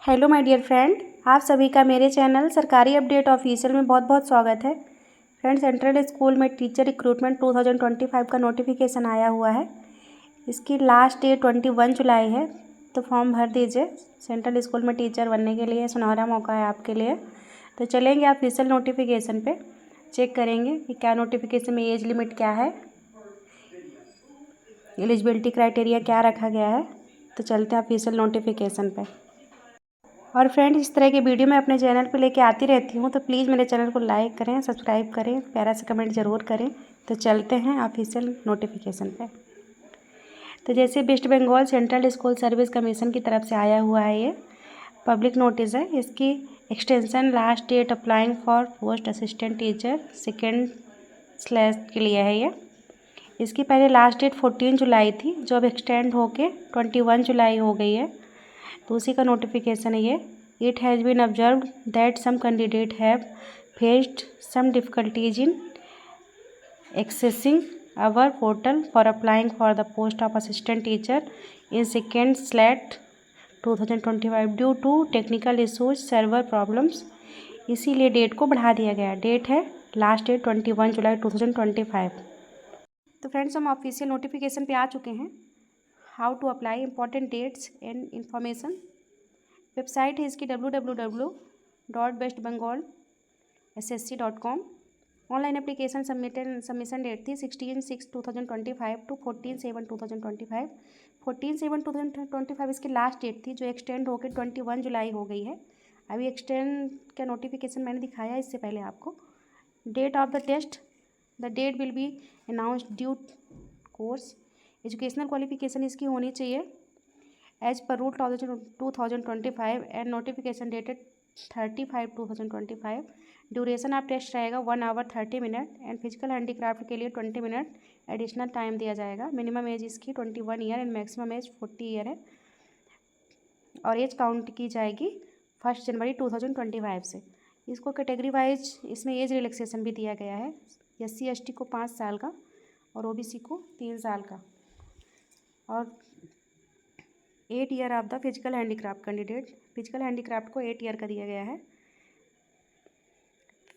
Hello my dear friend, आप सभी का मेरे चैनल सरकारी अपडेट ऑफिशियल में बहुत बहुत स्वागत है। फ्रेंड, सेंट्रल स्कूल में टीचर रिक्रूटमेंट 2025 का नोटिफिकेशन आया हुआ है। इसकी लास्ट डेट 21 जुलाई है, तो फॉर्म भर दीजिए। सेंट्रल स्कूल में टीचर बनने के लिए सुनहरा मौका है आपके लिए। तो चलेंगे ऑफिशियल नोटिफिकेशन पे, चेक करेंगे कि क्या नोटिफिकेशन में एज लिमिट क्या है, एलिजिबिलिटी क्राइटेरिया क्या रखा गया है। तो चलते हैं ऑफिशियल नोटिफिकेशन पे। और फ्रेंड्स, इस तरह के वीडियो मैं अपने चैनल पे लेके आती रहती हूँ, तो प्लीज़ मेरे चैनल को लाइक करें, सब्सक्राइब करें, प्यारा सा कमेंट ज़रूर करें। तो चलते हैं ऑफिशियल नोटिफिकेशन पे। तो जैसे West Bengal central school service commission की तरफ से आया हुआ है, ये पब्लिक नोटिस है। इसकी extension last date applying for post assistant teacher second slash के लिए है ये। इसकी पहले लास्ट डेट 14 जुलाई थी, जो अब एक्सटेंड होके 21 जुलाई हो गई है। तो उसी का नोटिफिकेशन है ये। It has been observed that some candidate have faced some difficulties in accessing our portal for applying for the post of assistant teacher in second SLST 2025 due to technical issues server problems. इसीलिए date को बढ़ा दिया गया। Date है last date 21 जुलाई 2025। तो friends, हम official notification पे आ चुके हैं। How to apply, important dates and information. Website है इसकी www.westbengalssc.com। Online application submission date थी 16/6/2025 टू 14/7/2025। 14/7/2025 इसकी लास्ट डेट थी, जो एक्सटेंड होकर 21 जुलाई हो गई है। अभी एक्सटेंड का नोटिफिकेशन मैंने दिखाया इससे पहले आपको। Date of the test, the date will be announced due course. Educational qualification इसकी होनी चाहिए as per rule 2025 and notification dated 30/5/2025। Duration of test रहेगा 1 hour 30 minute and physical handicraft के लिए 20 मिनट एडिशनल टाइम दिया जाएगा। मिनिमम एज इसकी 21 year and maximum age 40 year है। और एज काउंट की जाएगी 1 जनवरी 2025 से। इसको कैटेगरी वाइज इसमें एज रिलैक्सेशन भी दिया गया है। SC/ST को 5 साल का और OBC को 3 साल का, और 8 year of the physical handicraft candidate. Physical handicraft को 8 ईयर का दिया गया है।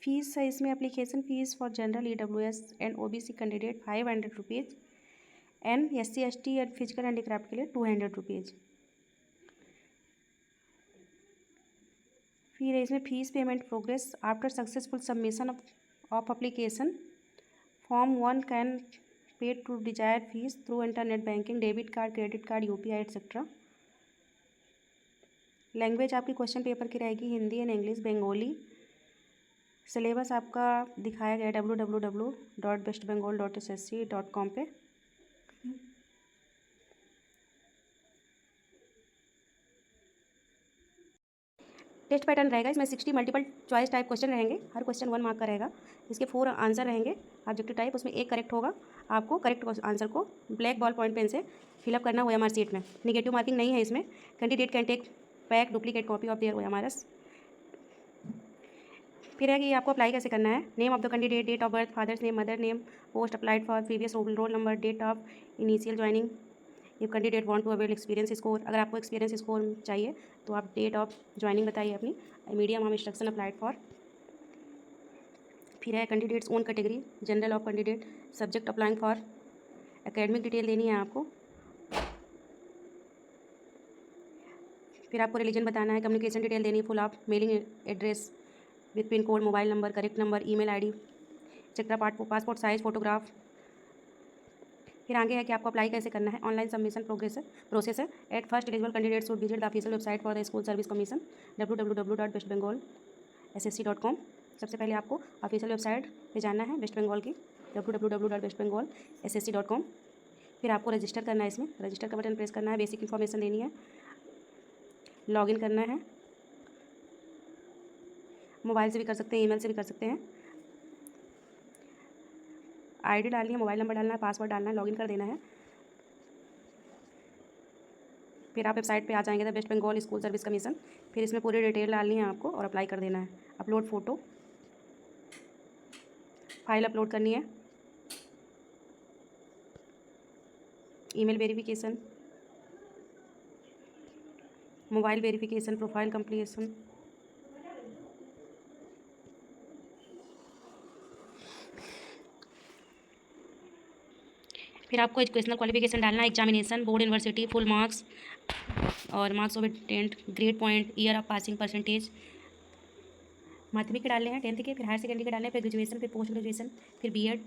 फीस है इसमें application fees for general EWS and OBC candidate 500 rupees and SC/ST and physical handicraft के लिए 200 रुपीज़। फिर है इसमें fees payment progress after successful submission of application. Form 1 can pay to desire fees through internet banking, debit card, credit card, UPI etcetera. Language आपकी question paper की रहेगी Hindi and English, Bengali. Syllabus आपका दिखाया गया www.westbengal.ssc.com पे। टेस्ट पैटर्न रहेगा इसमें 60 multiple choice type question रहेंगे। हर क्वेश्चन 1 मार्क का रहेगा। इसके 4 आंसर रहेंगे ऑब्जेक्टिव टाइप, उसमें एक करेक्ट होगा। आपको करेक्ट आंसर को ब्लैक बॉल पॉइंट पेन से फिलअप करना OMR शीट में। निगेटिव मार्किंग नहीं है इसमें। Candidate can take back duplicate copy of their OMRs। फिर है कि आपको अप्लाई कैसे करना है। Name of the candidate, date of birth, father's name, mother name, post applied for, previous roll number, date of initial joining. ये candidate want to avail experience score. अगर आपको एक्सपीरियंस स्कोर चाहिए तो आप डेट ऑफ ज्वाइनिंग बताइए अपनी। Medium of instruction applied for. फिर है candidates own category, general of candidate, subject applying for. Academic detail देनी है आपको। फिर आपको रिलीजन बताना है। कम्युनिकेशन डिटेल देनी है full of, mailing address with pin code, mobile number, correct number, email ID etcetera, passport size photograph. फिर आगे है कि आपको अप्लाई कैसे करना है। ऑनलाइन सबमिशन प्रोसेस है। At first eligible candidate should visit the official website for the school service commission www.westbengalssc.com। सबसे पहले आपको ऑफिशियल वेबसाइट पे जाना है वेस्ट बंगाल की, www.westbengalssc.com। फिर आपको रजिस्टर करना है। इसमें रजिस्टर का बटन प्रेस करना है। बेसिक इन्फॉर्मेशन देनी है, लॉगिन करना है। मोबाइल से भी कर सकते हैं, ईमेल से भी कर सकते हैं। ID डालनी है, मोबाइल नंबर डालना है, पासवर्ड डालना है, लॉगिन कर देना है। फिर आप वेबसाइट पे आ जाएंगे the West Bengal school service commission. फिर इसमें पूरी डिटेल डालनी है आपको और अप्लाई कर देना है। अपलोड फ़ोटो, फाइल अपलोड करनी है, email verification, mobile verification, profile completion. फिर आपको एजुकेशनल क्वालिफिकेशन डालना है, examination, board, university, full marks और marks of tenth, grade point, year of passing, percentage. माध्यमिक के डालने हैं, 10th के, फिर हायर सेकेंडरी के डालने हैं, फिर ग्रेजुएशन, फिर पोस्ट ग्रेजुएशन, फिर बीएड,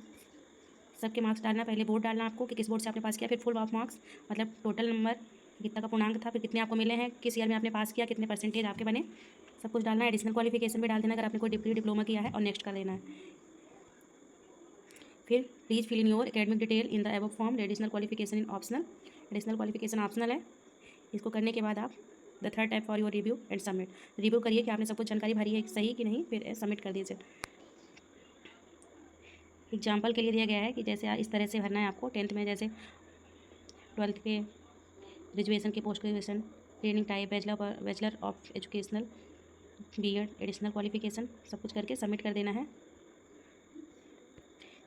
सबके मार्क्स डालना। पहले बोर्ड डालना आपको कि किस बोर्ड से आपने पास किया, फिर फुल ऑफ मार्क्स मतलब टोटल नंबर कितना का पूर्णांक था, फिर कितने आपको मिले हैं, किस ईयर में आपने पास किया, कितने परसेंटेज आपके बने, सब कुछ डालना है। एडिशनल क्वालिफिकेशन भी डाल देना अगर आपने कोई डिग्री डिप्लोमा किया है, और नेक्स्ट कर देना है। फिर please fill in your academic detail in the above form. Additional qualification in optional, additional qualification optional है। इसको करने के बाद आप the third type for your review and submit. Review करिए कि आपने सब कुछ जानकारी भरी है सही कि नहीं, फिर सबमिट कर दीजिए। एग्जाम्पल के लिए दिया गया है कि जैसे इस तरह से भरना है आपको। 10th में जैसे 12th पे, ग्रेजुएशन के, post graduation, training type, bachelor of educational, B Ed, additional qualification, सब कुछ करके सबमिट कर देना है।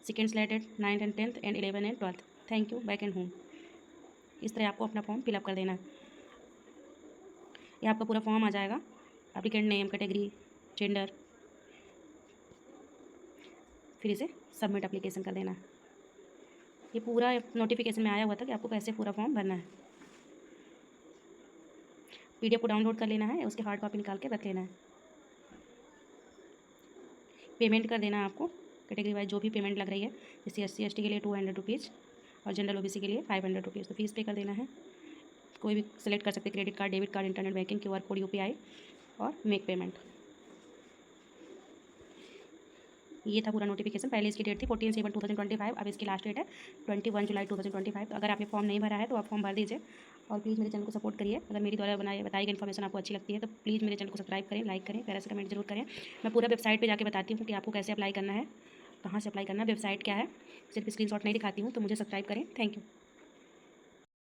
Second slated 9th and 10th and 11 and 12th। Thank you, back and home. इस तरह आपको अपना फॉर्म फिलअप कर देना है। ये आपका पूरा फॉर्म आ जाएगा, एप्लीकेंट नेम, कैटेगरी, जेंडर, फिर इसे सबमिट एप्लीकेशन कर देना है। ये पूरा नोटिफिकेशन में आया हुआ था कि आपको कैसे पूरा फॉर्म भरना है। पीडीएफ को डाउनलोड कर लेना है, उसकी हार्ड कॉपी निकाल के रख लेना है। पेमेंट कर देना है आपको कैटेगरी वाइज जो भी पेमेंट लग रही है। जैसे SC ST के लिए 200 रुपीज़ और जनरल OBC के लिए 500 रुपीज़। तो फीस पे कर देना है। कोई भी सिलेक्ट कर सकते, credit card, debit card, internet banking, QR code, UPI और मेक पेमेंट। ये था पूरा नोटिफिकेशन। पहले इसकी डेट थी 14/7/2025, अब इसकी लास्ट डेट है 21 जुलाई 2025। तो अगर आपने फॉर्म नहीं भरा है तो आप फॉर्म भर दीजिए और प्लीज़ मेरे चैनल को सपोर्ट करिए। अगर मेरी द्वारा बताई गई इन्फॉर्मेशन आपको अच्छी लगती है तो प्लीज़ मेरे चैनल को सब्सक्राइब करें, लाइक करें, प्यारा से कमेंट जरूर करें। मैं पूरा वेबसाइट पर जाकर बताती हूँ कि आपको कैसे अप्लाई करना है, कहाँ से अप्लाई करना है, वेबसाइट क्या है। सिर्फ स्क्रीनशॉट नहीं दिखाती हूँ। तो मुझे सब्सक्राइब करें। Thank you.